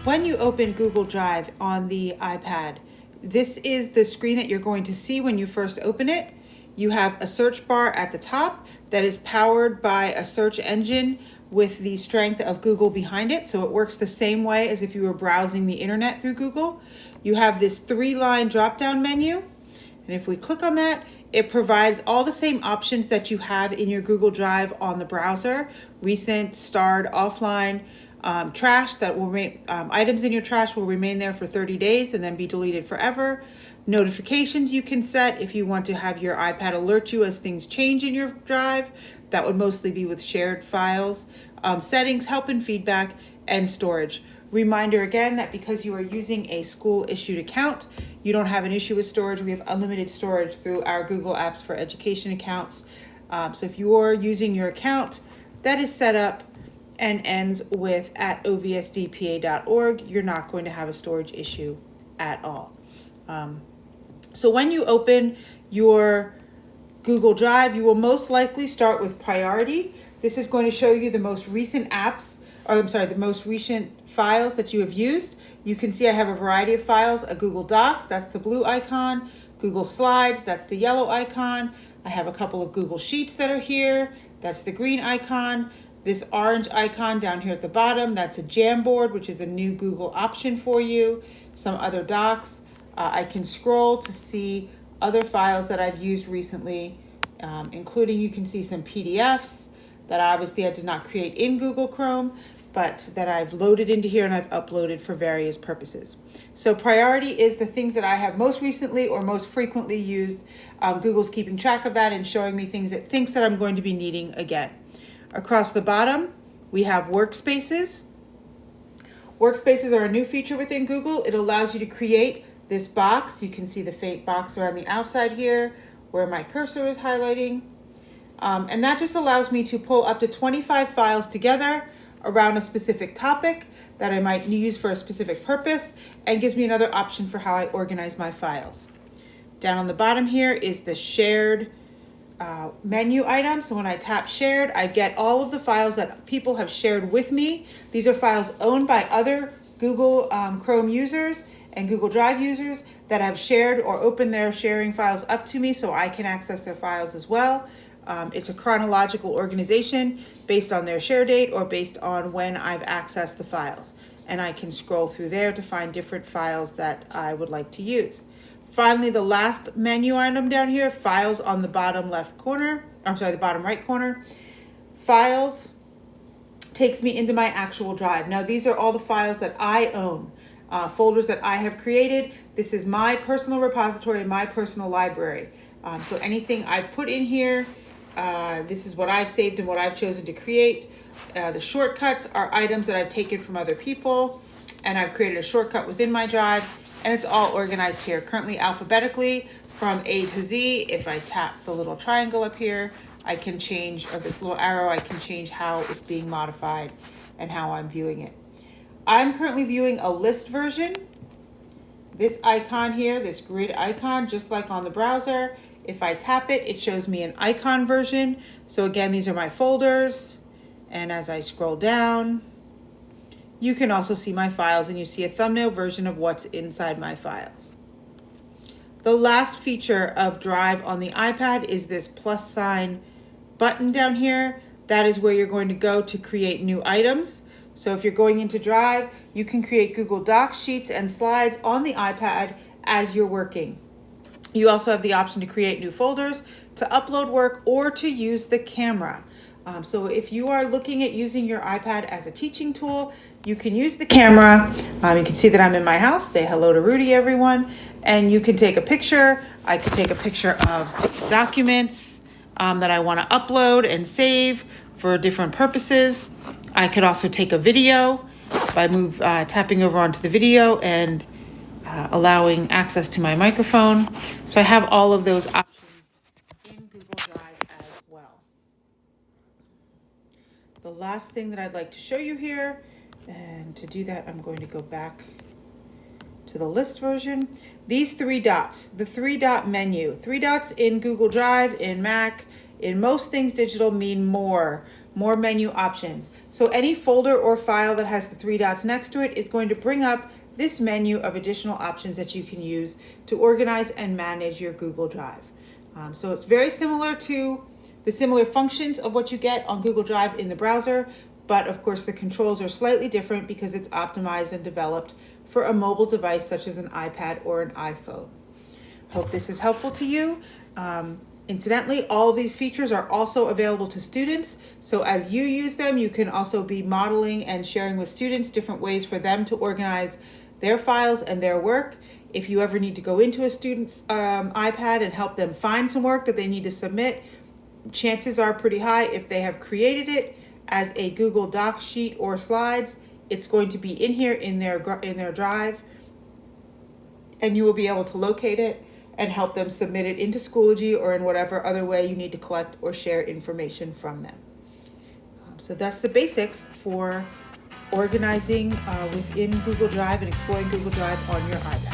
When you open Google Drive on the iPad, this is the screen that you're going to see when you first open it. You have a search bar at the top that is powered by a search engine with the strength of Google behind it. So it works the same way as if you were browsing the internet through Google. You have this 3-line drop-down menu. And if we click on that, it provides all the same options that you have in your Google Drive on the browser: recent, starred, offline, trash that will items in your trash will remain there for 30 days and then be deleted forever. Notifications you can set if you want to have your iPad alert you as things change in your drive. That would mostly be with shared files. Settings, help and feedback, and storage. Reminder again that because you are using a school issued account, you don't have an issue with storage. We have unlimited storage through our Google Apps for Education accounts. So if you are using your account that is set up and ends with at ovsdpa.org, you're not going to have a storage issue at all. So when you open your Google Drive, you will most likely start with priority. This is going to show you the most recent the most recent files that you have used. You can see I have a variety of files: a Google Doc, that's the blue icon; Google Slides, that's the yellow icon. I have a couple of Google Sheets that are here, that's the green icon. This orange icon down here at the bottom, that's a Jamboard, which is a new Google option for you. Some other docs. I can scroll to see other files that I've used recently, including you can see some PDFs that obviously I did not create in Google Chrome, but that I've loaded into here and I've uploaded for various purposes. So priority is the things that I have most recently or most frequently used. Google's keeping track of that and showing me things it thinks that I'm going to be needing again. Across the bottom, we have Workspaces. Workspaces are a new feature within Google. It allows you to create this box. You can see the faint box around the outside here where my cursor is highlighting. And that just allows me to pull up to 25 files together around a specific topic that I might use for a specific purpose, and gives me another option for how I organize my files. Down on the bottom here is the shared menu item. So when I tap shared, I get all of the files that people have shared with me. These are files owned by other Google Chrome users and Google Drive users that have shared or opened their sharing files up to me so I can access their files as well. It's a chronological organization based on their share date or based on when I've accessed the files. And I can scroll through there to find different files that I would like to use. Finally, the last menu item down here, files on the bottom left corner, the bottom right corner. Files takes me into my actual drive. Now, these are all the files that I own, folders that I have created. This is my personal repository, my personal library. So anything I've put in here, this is what I've saved and what I've chosen to create. The shortcuts are items that I've taken from other people, and I've created a shortcut within my drive, and it's all organized here, currently alphabetically from A to Z. If I tap the little triangle up here, I can change, or the little arrow, I can change how it's being modified and how I'm viewing it. I'm currently viewing a list version. This icon here, this grid icon, just like on the browser, if I tap it, it shows me an icon version. So again, these are my folders. And as I scroll down, you can also see my files, and you see a thumbnail version of what's inside my files. The last feature of Drive on the iPad is this plus sign button down here. That is where you're going to go to create new items. So if you're going into Drive, you can create Google Docs, Sheets, and Slides on the iPad as you're working. You also have the option to create new folders, to upload work, or to use the camera. So if you are looking at using your iPad as a teaching tool, you can use the camera. You can see that I'm in my house. Say hello to Rudy, everyone. And you can take a picture. I can take a picture of documents that I want to upload and save for different purposes. I could also take a video by tapping over onto the video and allowing access to my microphone. So I have all of those options in Google Drive as well. The last thing that I'd like to show you here, and to do that, I'm going to go back to the list version. These 3 dots, the 3-dot menu, 3 dots in Google Drive, in Mac, in most things digital mean more. more menu options. So any folder or file that has the three dots next to it is going to bring up this menu of additional options that you can use to organize and manage your Google Drive. So it's very similar to the similar functions of what you get on Google Drive in the browser, but of course the controls are slightly different because it's optimized and developed for a mobile device such as an iPad or an iPhone. Hope this is helpful to you. Incidentally, all of these features are also available to students. So as you use them, you can also be modeling and sharing with students different ways for them to organize their files and their work. If you ever need to go into a student iPad and help them find some work that they need to submit, chances are pretty high if they have created it as a Google Doc sheet or slides, it's going to be in here in their drive, and you will be able to locate it and help them submit it into Schoology or in whatever other way you need to collect or share information from them. So that's the basics for organizing within Google Drive and exploring Google Drive on your iPad.